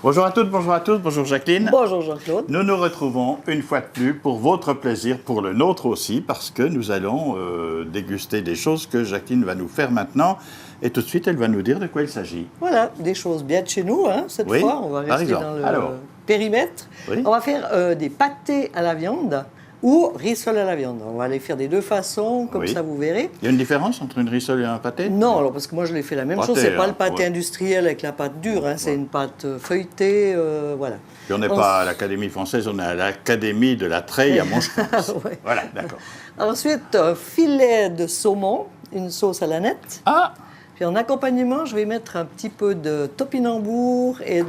Bonjour à toutes, bonjour à tous, bonjour Jacqueline. Bonjour Jean-Claude. Nous nous retrouvons une fois de plus pour votre plaisir, pour le nôtre aussi, parce que nous allons déguster des choses que Jacqueline va nous faire maintenant. Et tout de suite, elle va nous dire de quoi il s'agit. Voilà, des choses bien de chez nous, hein, cette Oui, fois. On va par rester exemple. dans le Alors. périmètre. Oui. On va faire des pâtés à la viande ou rissole à la viande. On va les faire des deux façons, comme Oui. ça vous verrez. Il y a une différence entre une rissole et un pâté? Non, alors parce que moi je l'ai fait la même Pâté, chose. C'est pas hein, le pâté ouais. industriel avec la pâte dure, hein, c'est Ouais. une pâte feuilletée, voilà. Puis on n'est pas à l'Académie française, on est à l'Académie de la Treille à Moncheron. Ouais. Voilà, d'accord. Ensuite, un filet de saumon, une sauce à la nette. Ah, Puis en accompagnement, je vais mettre un petit peu de topinambour et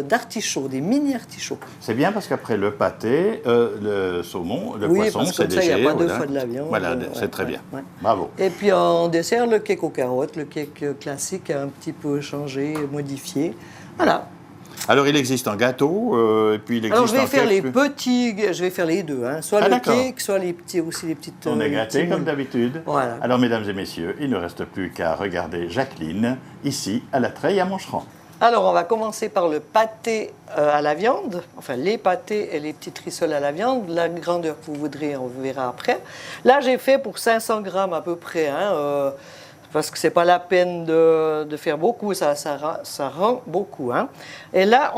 d'artichaut, des mini artichauts. c'est bien parce qu'après le pâté, le saumon, le Oui, poisson, parce que c'est comme ça, il léger. n'y a pas deux voilà. fois de la viande. Voilà, c'est Ouais, très ouais, bien. ouais. Bravo. Et puis en dessert, le cake aux carottes, le cake classique un petit peu changé, modifié. Voilà. Alors, il existe un gâteau, et puis il existe Alors je vais un faire cake. les petits, je vais faire les deux, hein. Soit Ah, le d'accord. cake, soit les petits aussi les petites. On est les gâtés petits comme moules. d'habitude. Voilà. Alors, mesdames et messieurs, il ne reste plus qu'à regarder Jacqueline, ici, à la Treille à Moncheron. Alors, on va commencer par le pâté à la viande, enfin les pâtés et les petites rissoles à la viande, la grandeur que vous voudrez, on verra après. Là, j'ai fait pour 500 grammes à peu près, hein, parce que c'est pas la peine de faire beaucoup, ça rend beaucoup. Hein. Et là,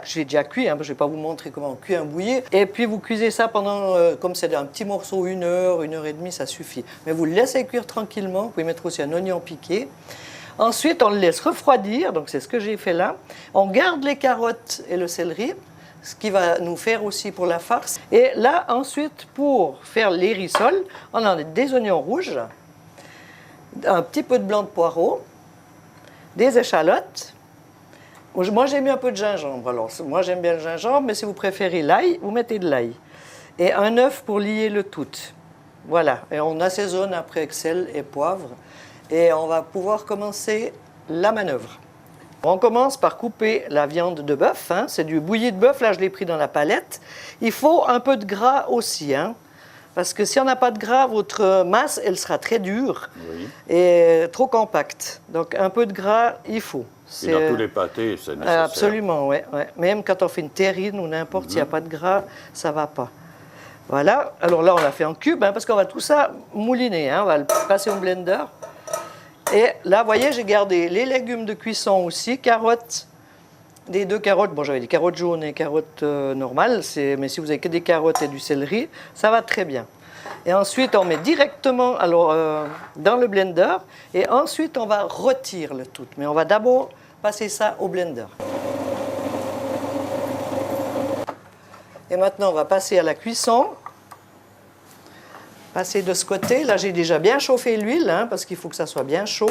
je l'ai déjà cuit, hein, je ne vais pas vous montrer comment on cuit un bouilli. Et puis, vous cuisez ça pendant, comme c'est un petit morceau, 1 heure, 1 heure et demie, ça suffit. Mais vous le laissez cuire tranquillement, vous pouvez mettre aussi un oignon piqué. Ensuite, on le laisse refroidir, donc c'est ce que j'ai fait là. On garde les carottes et le céleri, ce qui va nous faire aussi pour la farce. Et là, ensuite, pour faire les rissoles, on a des oignons rouges, un petit peu de blanc de poireau, des échalotes. Moi, j'ai mis un peu de gingembre. Alors, moi, j'aime bien le gingembre, mais si vous préférez l'ail, vous mettez de l'ail. Et un œuf pour lier le tout. Voilà. Et on assaisonne après avec sel et poivre. Et on va pouvoir commencer la manœuvre. On commence par couper la viande de bœuf. Hein. C'est du bouilli de bœuf. Là, je l'ai pris dans la palette. Il faut un peu de gras aussi. Hein. Parce que si on n'a pas de gras, votre masse, elle sera très dure et trop compacte. Donc, un peu de gras, il faut. Et dans tous les pâtés, c'est nécessaire. Absolument, oui. Ouais. Même quand on fait une terrine ou n'importe, s'il n'y a pas de gras, ça ne va pas. Voilà. Alors là, on l'a fait en cube, hein, parce qu'on va tout ça mouliner. Hein. On va le passer au blender. Et là, vous voyez, j'ai gardé les légumes de cuisson aussi, carottes, des 2 carottes. Bon, j'avais des carottes jaunes et carottes normales, mais si vous avez que des carottes et du céleri, ça va très bien. Et ensuite, on met directement dans le blender et ensuite, on va rôtir le tout. Mais on va d'abord passer ça au blender. Et maintenant, on va passer à la cuisson. Passer de ce côté. Là, j'ai déjà bien chauffé l'huile, hein, parce qu'il faut que ça soit bien chaud.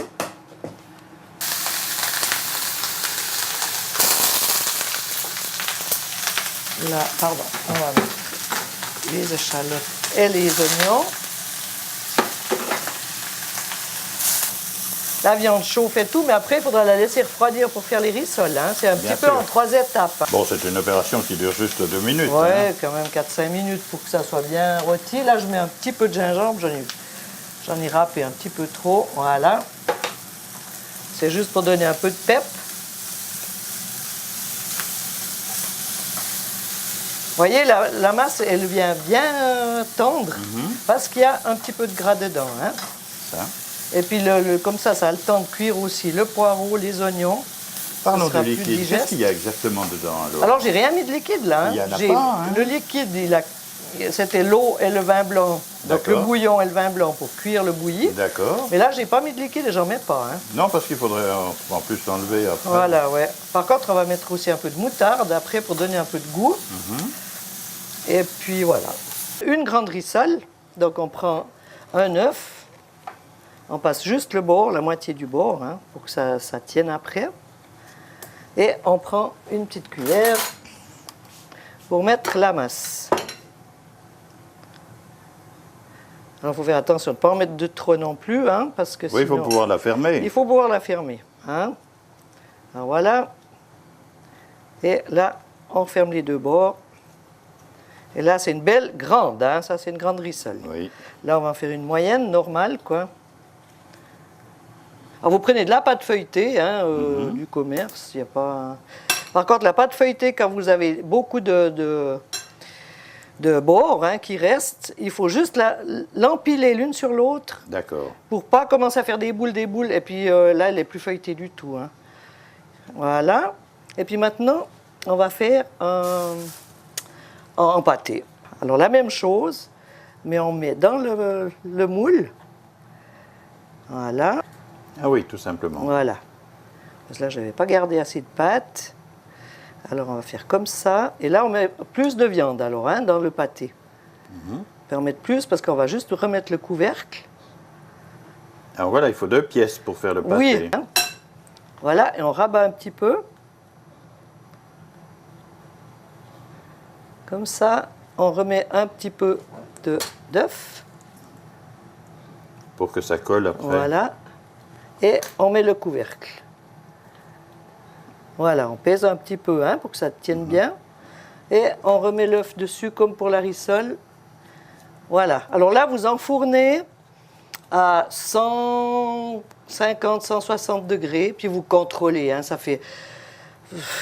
Là, pardon, on va mettre les échalotes et les oignons. La viande chauffe et tout, mais après, il faudra la laisser refroidir pour faire les rissoles. Hein. C'est un Bien petit peu sûr. en 3 étapes. Bon, c'est une opération qui dure juste 2 minutes. Oui, hein. quand même 4-5 minutes pour que ça soit bien rôti. Là, je mets un petit peu de gingembre. J'en ai râpé un petit peu trop. Voilà. C'est juste pour donner un peu de pep. Vous voyez, la masse, elle vient bien tendre parce qu'il y a un petit peu de gras dedans. Hein. Ça. Et puis, comme ça a le temps de cuire aussi le poireau, les oignons. Parlons Ça sera de plus liquide. digeste. Qu'est-ce qu'il y a exactement dedans, alors? Alors, j'ai rien mis de liquide là. Hein. Il y en a pas, hein. Le liquide, c'était l'eau et le vin blanc. Donc, le D'accord. bouillon et le vin blanc pour cuire le bouilli. D'accord. Mais là, j'ai pas mis de liquide et j'en mets pas. Hein. Non, parce qu'il faudrait en plus l'enlever après. Voilà, ouais. Par contre, on va mettre aussi un peu de moutarde après pour donner un peu de goût. Et puis voilà. Une grande rissole. Donc, on prend un œuf. On passe juste le bord, la moitié du bord, hein, pour que ça tienne après. Et on prend une petite cuillère pour mettre la masse. Alors, il faut faire attention de ne pas en mettre de trop non plus, hein, parce que Oui, il faut sinon, pouvoir la fermer. il faut pouvoir la fermer. Hein. Alors, voilà. Et là, on ferme les 2 bords. Et là, c'est une belle grande, hein, ça, c'est une grande rissole. Oui. Là, on va en faire une moyenne, normale, quoi. Alors, vous prenez de la pâte feuilletée, hein, du commerce, il n'y a pas... Par contre, la pâte feuilletée, quand vous avez beaucoup de bords qui restent, il faut juste l'empiler l'une sur l'autre. D'accord. Pour pas commencer à faire des boules, et puis là, elle n'est plus feuilletée du tout. Hein. Voilà. Et puis maintenant, on va faire en pâté. Alors, la même chose, mais on met dans le moule. Voilà. Ah oui, tout simplement. Voilà. Parce que là, je n'avais pas gardé assez de pâte. Alors, on va faire comme ça. Et là, on met plus de viande, alors, dans le pâté. On peut en mettre plus parce qu'on va juste remettre le couvercle. Alors voilà, il faut 2 pièces pour faire le pâté. Oui. Voilà, et on rabat un petit peu. Comme ça, on remet un petit peu d'œuf. Pour que ça colle après. Voilà. Et on met le couvercle. Voilà, on pèse un petit peu pour que ça tienne bien. Et on remet l'œuf dessus comme pour la rissole. Voilà. Alors là, vous enfournez à 150, 160 degrés, puis vous contrôlez. Ça fait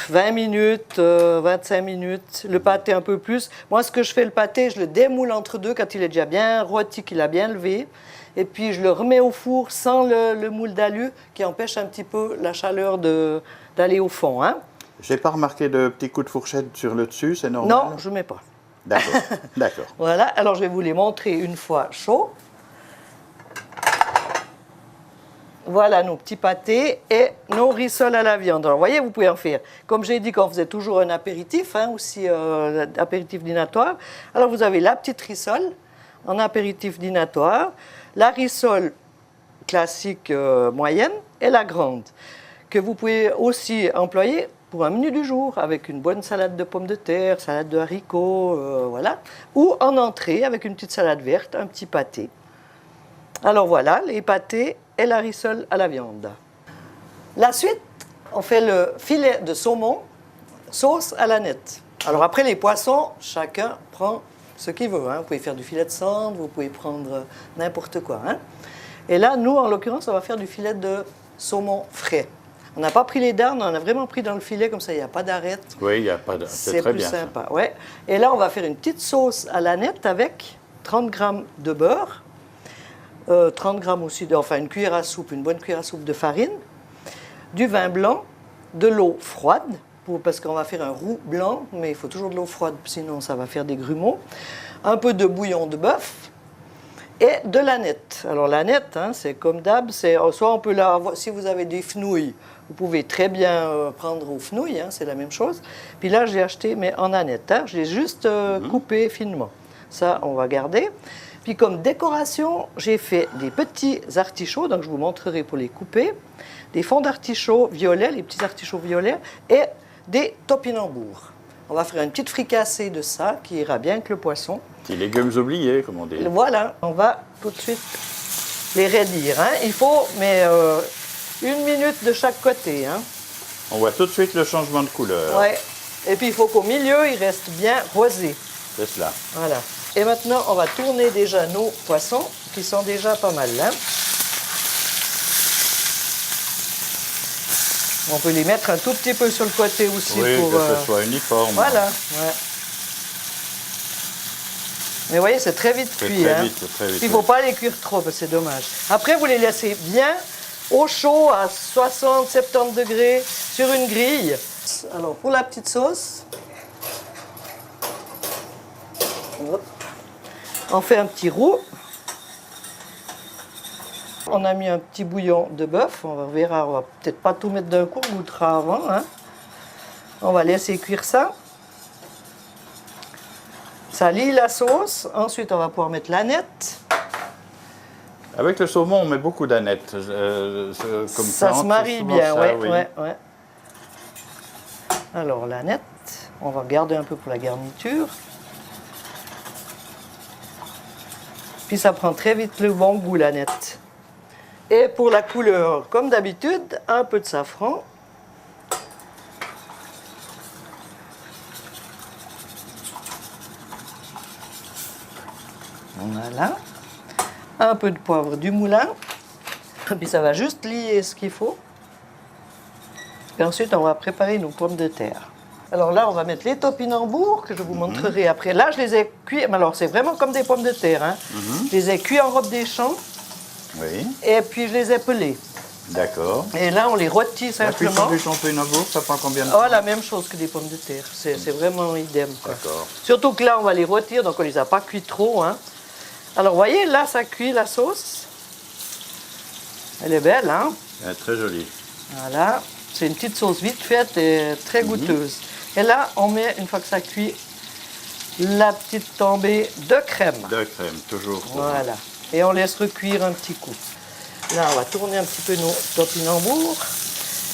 20 minutes, 25 minutes. Le pâté un peu plus. Moi, ce que je fais, le pâté, je le démoule entre deux quand il est déjà bien rôti, qu'il a bien levé. Et puis, je le remets au four sans le moule d'alu qui empêche un petit peu la chaleur d'aller au fond. Je n'ai pas remarqué de petits coups de fourchette sur le dessus, c'est normal? Non, je ne mets pas. D'accord, d'accord. Voilà, alors je vais vous les montrer une fois chaud. Voilà nos petits pâtés et nos rissoles à la viande. Alors, vous voyez, vous pouvez en faire. Comme j'ai dit qu'on faisait toujours un apéritif, aussi apéritif dînatoire. Alors, vous avez la petite rissole en apéritif dînatoire, la rissole classique moyenne et la grande, que vous pouvez aussi employer pour un menu du jour avec une bonne salade de pommes de terre, salade de haricots, voilà, ou en entrée avec une petite salade verte, un petit pâté. Alors voilà, les pâtés et la rissole à la viande. La suite, on fait le filet de saumon, sauce à l'aneth. Alors après les poissons, chacun prend ce qu'il veut. Vous pouvez faire du filet de sandre, vous pouvez prendre n'importe quoi. Et là, nous, en l'occurrence, on va faire du filet de saumon frais. On n'a pas pris les darnes, on a vraiment pris dans le filet, comme ça, il n'y a pas d'arête. Oui, il n'y a pas d'arête. C'est très bien. C'est plus sympa, ouais. Et là, on va faire une petite sauce à l'aneth avec 30 g de beurre, 30 g aussi, enfin une cuillère à soupe, une bonne cuillère à soupe de farine, du vin blanc, de l'eau froide, parce qu'on va faire un roux blanc, mais il faut toujours de l'eau froide, sinon ça va faire des grumeaux, un peu de bouillon de bœuf et de l'aneth. Alors l'aneth, c'est comme d'hab, soit on peut l'avoir, si vous avez des fenouilles, vous pouvez très bien prendre aux fenouilles, c'est la même chose. Puis là, j'ai acheté, mais en aneth, je l'ai juste coupé finement. Ça, on va garder. Puis comme décoration, j'ai fait des petits artichauts, donc je vous montrerai pour les couper, des fonds d'artichauts violets, les petits artichauts violets, et des topinambours. On va faire une petite fricassée de ça, qui ira bien avec le poisson. Petits légumes oubliés, comme on dit. Voilà, on va tout de suite les raidir. Il faut, mais 1 minute de chaque côté. On voit tout de suite le changement de couleur. Ouais. Et puis il faut qu'au milieu, il reste bien rosé. C'est cela. Voilà. Et maintenant, on va tourner déjà nos poissons, qui sont déjà pas mal là. On peut les mettre un tout petit peu sur le côté aussi. Oui, pour que ce soit uniforme. Voilà. Ouais. Mais vous voyez, c'est très vite cuit. Très vite, très vite. Il ne faut pas les cuire trop, parce que c'est dommage. Après, vous les laissez bien au chaud, à 60-70 degrés, sur une grille. Alors, pour la petite sauce, on fait un petit roux. On a mis un petit bouillon de bœuf. On verra, on va peut-être pas tout mettre d'un coup, on goûtera avant. On va laisser cuire ça. Ça lie la sauce. Ensuite, on va pouvoir mettre l'aneth. Avec le saumon, on met beaucoup d'aneth. Ça se marie bien, oui. ouais. Alors, l'aneth, on va garder un peu pour la garniture. Puis ça prend très vite le bon goût, l'aneth. Et pour la couleur, comme d'habitude, un peu de safran. Voilà. Un peu de poivre du moulin. Puis ça va juste lier ce qu'il faut. Et ensuite, on va préparer nos pommes de terre. Alors là, on va mettre les topinambours que je vous montrerai après. Là, je les ai cuits. Mais alors, c'est vraiment comme des pommes de terre. Hein. Je les ai cuits en robe des champs. Oui. Et puis, je les ai pelés. D'accord. Et là, on les rôtit La simplement. cuisson du topinambour, ça prend combien de temps? Oh, la même chose que des pommes de terre. C'est vraiment idem. D'accord. Surtout que là, on va les rôtir, donc on ne les a pas cuits trop. Hein. Alors, vous voyez, là, ça cuit la sauce. Elle est belle, hein? Elle est très jolie. Voilà. C'est une petite sauce vite faite et très goûteuse. Et là, on met, une fois que ça cuit, la petite tombée de crème. De crème, toujours. Voilà. Et on laisse recuire un petit coup. Là, on va tourner un petit peu nos topinambours.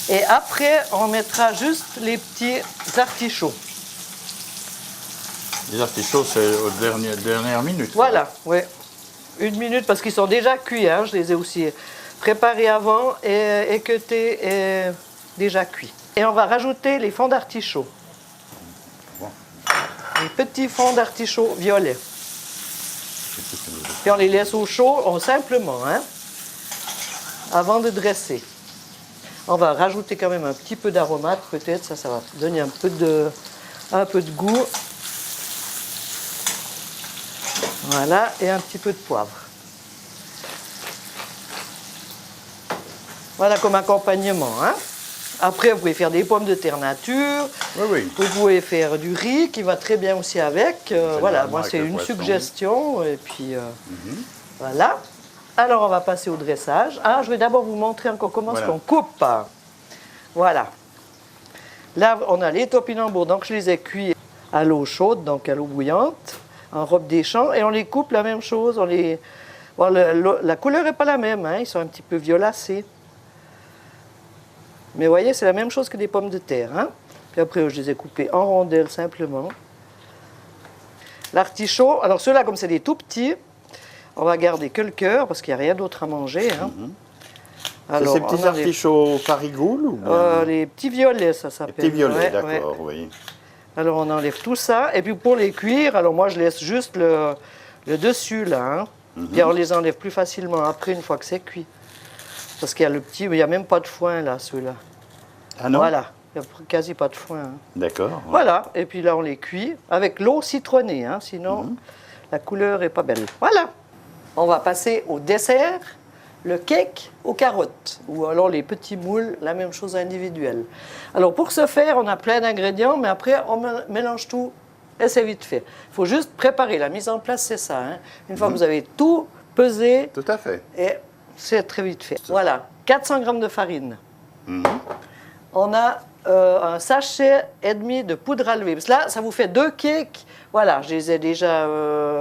Et après, on mettra juste les petits artichauts. Les artichauts, c'est aux dernières minutes. Voilà, oui. 1 minute, parce qu'ils sont déjà cuits. Hein. Je les ai aussi préparés avant et équeutés et déjà cuits. Et on va rajouter les fonds d'artichaut. Bon. Les petits fonds d'artichaut violets. Et on les laisse au chaud, simplement, hein, avant de dresser. On va rajouter quand même un petit peu d'aromate, peut-être, ça va donner un peu de goût. Voilà, et un petit peu de poivre. Voilà comme accompagnement, hein. Après, vous pouvez faire des pommes de terre nature. Oui, oui. Vous pouvez faire du riz qui va très bien aussi avec. Voilà, moi c'est une suggestion. Et puis voilà. Alors on va passer au dressage. Ah, je vais d'abord vous montrer encore comment est-ce qu'on coupe. Voilà. Là, on a les topinambours. Donc je les ai cuits à l'eau chaude, donc à l'eau bouillante, en robe des champs. Et on les coupe la même chose. Bon, la couleur n'est pas la même, hein, ils sont un petit peu violacés. Mais vous voyez, c'est la même chose que des pommes de terre. Hein? Puis après, je les ai coupés en rondelles simplement. L'artichaut, alors ceux-là, comme c'est des tout petits, on va garder que le cœur parce qu'il n'y a rien d'autre à manger. Hein? Alors, ces petits artichauts parigoule ou bien... les petits violets, ça s'appelle. Les petits violets, d'accord, oui. Alors, on enlève tout ça. Et puis, pour les cuire, alors moi, je laisse juste le dessus, là. Hein? Et on les enlève plus facilement après, une fois que c'est cuit. Parce qu'il y a le petit, il n'y a même pas de foin là, ceux-là. Ah non? Voilà, il n'y a quasi pas de foin. Hein. D'accord. Ouais. Voilà, et puis là on les cuit avec l'eau citronnée, hein, sinon la couleur n'est pas belle. Voilà. On va passer au dessert, le cake aux carottes, ou alors les petits moules, la même chose individuelle. Alors pour ce faire, on a plein d'ingrédients, mais après on mélange tout et c'est vite fait. Il faut juste préparer, la mise en place c'est ça. Hein. Une fois que vous avez tout pesé. Tout à fait. Et c'est très vite fait. Voilà, 400 g de farine. On a un sachet et demi de poudre à lever. Parce que là, ça vous fait 2 cakes. Voilà, je les ai déjà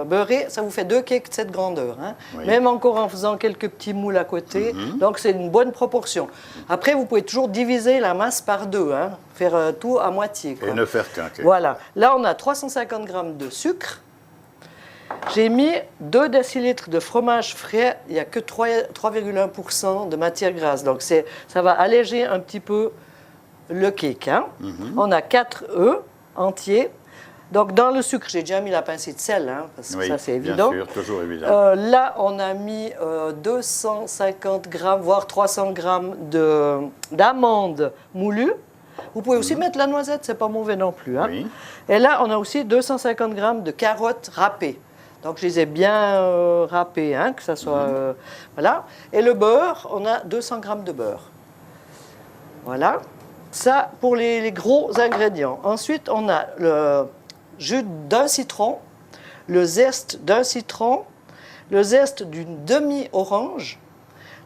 beurrés. Ça vous fait 2 cakes de cette grandeur. Hein. Oui. Même encore en faisant quelques petits moules à côté. Donc, c'est une bonne proportion. Après, vous pouvez toujours diviser la masse par 2. Hein. Faire tout à moitié. Quoi. Et ne faire qu'un cake. Voilà. Là, on a 350 g de sucre. J'ai mis 2 décilitres de fromage frais, il n'y a que 3,1% de matière grasse. Donc ça va alléger un petit peu le cake. Hein. On a 4 œufs entiers. Donc dans le sucre, j'ai déjà mis la pincée de sel, hein, parce que ça c'est évident. Bien sûr, toujours évident. Là, on a mis 250 grammes, voire 300 grammes d'amandes moulues. Vous pouvez aussi mettre la noisette, c'est pas mauvais non plus. Hein. Oui. Et là, on a aussi 250 grammes de carottes râpées. Donc, je les ai bien râpées, hein, que ça soit... voilà. Et le beurre, on a 200 grammes de beurre. Voilà. Ça, pour les gros ingrédients. Ensuite, on a le jus d'un citron, le zeste d'un citron, le zeste d'une demi-orange.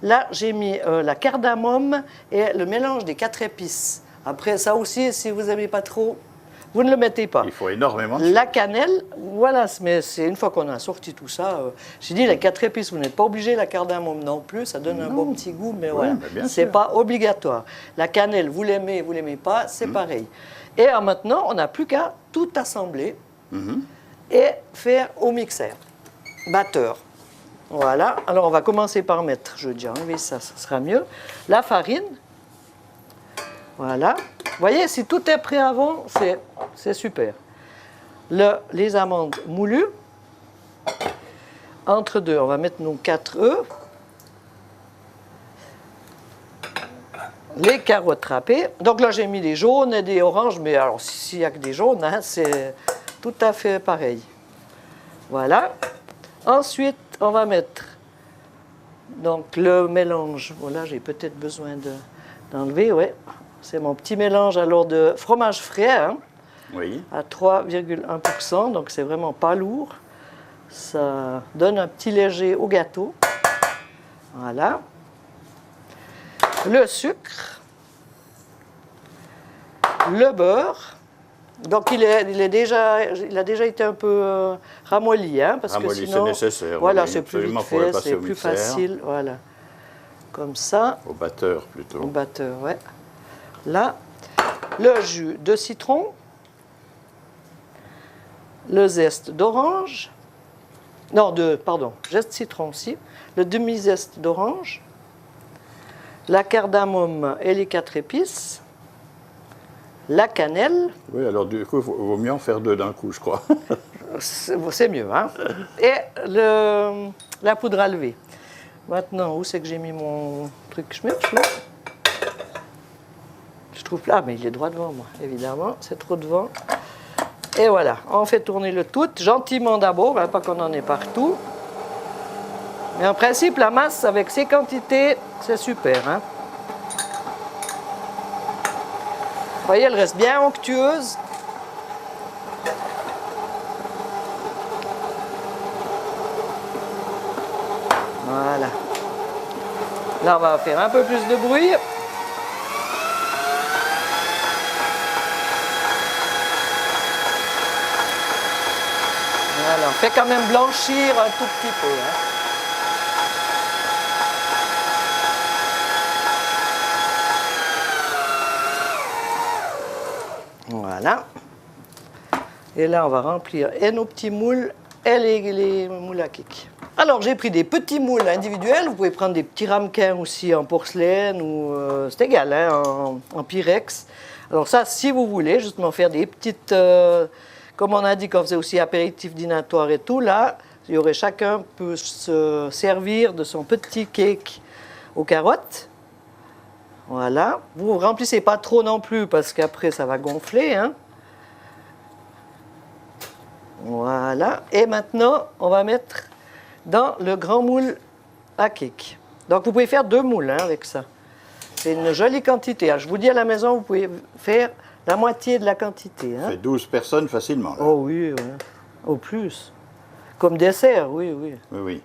Là, j'ai mis la cardamome et le mélange des 4 épices. Après, ça aussi, si vous n'aimez pas trop... Vous ne le mettez pas. Il faut énormément de la cannelle, voilà, mais c'est une fois qu'on a sorti tout ça. J'ai dit les 4 épices, vous n'êtes pas obligé, la cardamome non plus, ça donne un bon petit goût, mais voilà, c'est pas obligatoire. La cannelle, vous l'aimez pas, c'est pareil. Et maintenant, on n'a plus qu'à tout assembler et faire au mixeur, batteur. Voilà, alors on va commencer par mettre, je dis enlever ça, ça sera mieux. La farine. Voilà. Vous voyez, si tout est prêt avant, c'est super. Les amandes moulues. Entre deux, on va mettre nos 4 œufs. les carottes râpées. Donc là, j'ai mis des jaunes et des oranges, mais alors s'il n'y a que des jaunes, hein, c'est tout à fait pareil. Voilà. Ensuite, on va mettre donc le mélange. Voilà, j'ai peut-être besoin d'enlever, ouais. C'est mon petit mélange alors de fromage frais, hein, Oui. à 3,1%, donc c'est vraiment pas lourd. Ça donne un petit léger au gâteau. Voilà. Le sucre. Le beurre. Donc il a déjà été un peu ramolli, hein, parce Ramolli, que sinon, c'est nécessaire. voilà, Oui, c'est plus absolument, vite faut le fait, passer c'est au plus mixeur. facile, voilà. Comme ça, Au batteur plutôt. au batteur, ouais. Là, le jus de citron, le zeste d'orange, non, pardon, zeste citron aussi, le demi-zeste d'orange, la cardamome et les 4 épices, la cannelle. Oui, alors du coup, il vaut mieux en faire 2 d'un coup, je crois. C'est mieux, hein? Et la poudre à lever. Maintenant, où c'est que j'ai mis mon truc schmirch, là? Je trouve là, mais il est droit devant moi, évidemment. C'est trop devant. Et voilà, on fait tourner le tout, gentiment d'abord, hein, pas qu'on en ait partout. Mais en principe, la masse, avec ces quantités, c'est super, hein? Vous voyez, elle reste bien onctueuse. Voilà. Là, on va faire un peu plus de bruit. Voilà, on fait quand même blanchir un tout petit peu, hein. Voilà. Et là, on va remplir et nos petits moules et les moules à cake. Alors, j'ai pris des petits moules individuels. Vous pouvez prendre des petits ramequins aussi en porcelaine ou c'est égal, hein, en pyrex. Alors ça, si vous voulez justement faire des petites, comme on a dit qu'on faisait aussi apéritif dînatoire et tout, là, il y aurait chacun peut se servir de son petit cake aux carottes. Voilà. Vous ne remplissez pas trop non plus parce qu'après ça va gonfler, hein. Voilà. Et maintenant, on va mettre dans le grand moule à cake. Donc vous pouvez faire 2 moules, hein, avec ça. C'est une jolie quantité. Alors, je vous dis à la maison, vous pouvez faire la moitié de la quantité, hein. Ça fait 12 personnes facilement. Là. Oh oui, ouais. Au plus. Comme dessert, oui, oui. Oui, oui.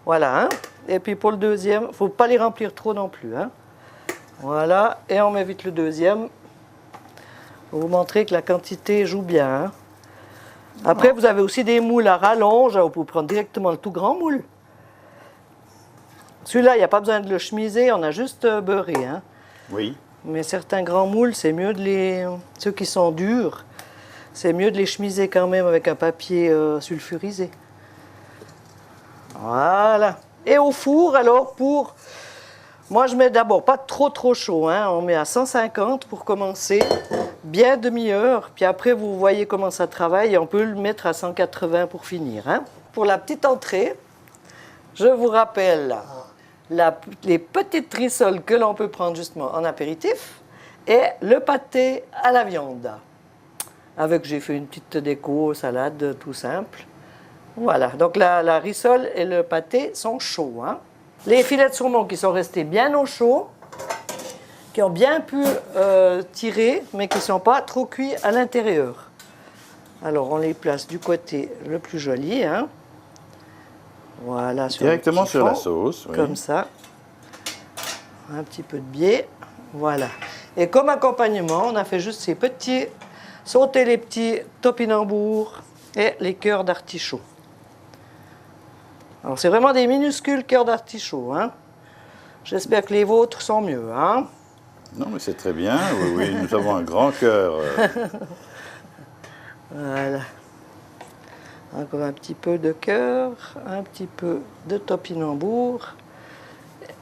Voilà, hein. Et puis pour le deuxième, il ne faut pas les remplir trop non plus, hein. Voilà, et on met vite le deuxième. Pour vous montrer que la quantité joue bien, hein. Après, vous avez aussi des moules à rallonge. Vous pouvez prendre directement le tout grand moule. Celui-là, il n'y a pas besoin de le chemiser, on a juste beurré, hein. Oui. Mais certains grands moules, c'est mieux de les... Ceux qui sont durs, c'est mieux de les chemiser quand même avec un papier sulfurisé. Voilà. Et au four, alors, pour... Moi, je mets d'abord pas trop chaud, hein. On met à 150 pour commencer, bien demi-heure. Puis après, vous voyez comment ça travaille et on peut le mettre à 180 pour finir, hein. Pour la petite entrée, je vous rappelle les petites rissoles que l'on peut prendre justement en apéritif et le pâté à la viande. Avec, j'ai fait une petite déco, salade, tout simple. Voilà, donc la rissole et le pâté sont chauds, hein. Les filets de saumon qui sont restés bien au chaud, qui ont bien pu tirer, mais qui ne sont pas trop cuits à l'intérieur. Alors, on les place du côté le plus joli, hein. Voilà, Directement sur la sauce. Oui. Comme ça. Un petit peu de biais. Voilà. Et comme accompagnement, on a fait juste ces petits... Sauter les petits topinambours et les cœurs d'artichaut. Alors, c'est vraiment des minuscules cœurs d'artichaut, hein. J'espère que les vôtres sont mieux, hein. Non, mais c'est très bien. Oui, oui, nous avons un grand cœur. Voilà. Encore un petit peu de cœur, un petit peu de topinambour.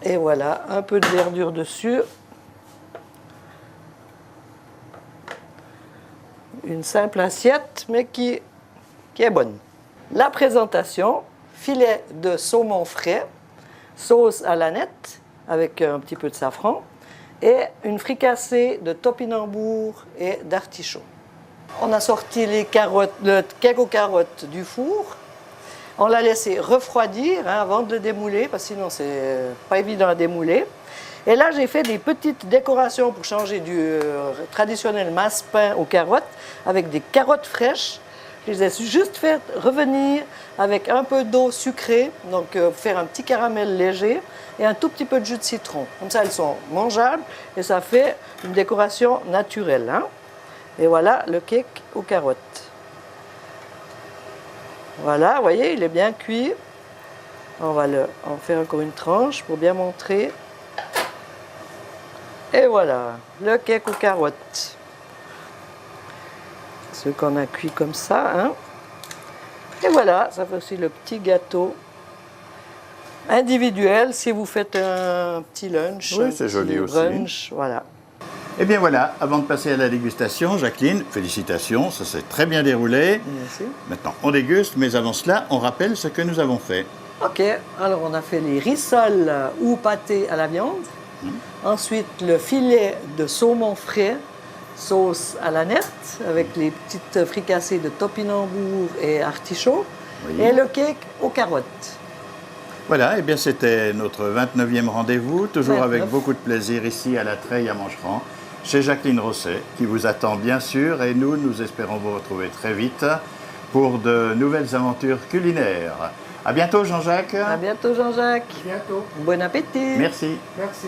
Et voilà, un peu de verdure dessus. Une simple assiette, mais qui est bonne. La présentation, filet de saumon frais, sauce à l'aneth, avec un petit peu de safran, et une fricassée de topinambour et d'artichaut. On a sorti les carottes, le cake aux carottes du four. On l'a laissé refroidir avant de le démouler, parce que sinon c'est pas évident à démouler. Et là, j'ai fait des petites décorations pour changer du traditionnel massepain aux carottes, avec des carottes fraîches. Je les ai juste fait revenir avec un peu d'eau sucrée, donc faire un petit caramel léger et un tout petit peu de jus de citron. Comme ça, elles sont mangeables et ça fait une décoration naturelle. Hein. Et voilà le cake aux carottes. Voilà, vous voyez, il est bien cuit. On va en faire encore une tranche pour bien montrer. Et voilà, le cake aux carottes. Ce qu'on a cuit comme ça. Hein. Et voilà, ça fait aussi le petit gâteau individuel si vous faites un petit lunch. Oui, c'est joli aussi. Brunch, voilà. Eh bien voilà, avant de passer à la dégustation, Jacqueline, félicitations, ça s'est très bien déroulé. Merci. Maintenant, on déguste, mais avant cela, on rappelle ce que nous avons fait. Ok, alors on a fait les rissoles ou pâtés à la viande. Ensuite, le filet de saumon frais, sauce à la nette, avec les petites fricassées de topinambour et artichaut. Oui. Et le cake aux carottes. Voilà, eh bien c'était notre 29e rendez-vous, toujours 29. avec beaucoup de plaisir ici à la Treille à Mancheran, chez Jacqueline Rosset, qui vous attend bien sûr, et nous espérons vous retrouver très vite pour de nouvelles aventures culinaires. À bientôt Jean-Jacques. À bientôt Jean-Jacques. Bientôt. Bon appétit. Merci. Merci.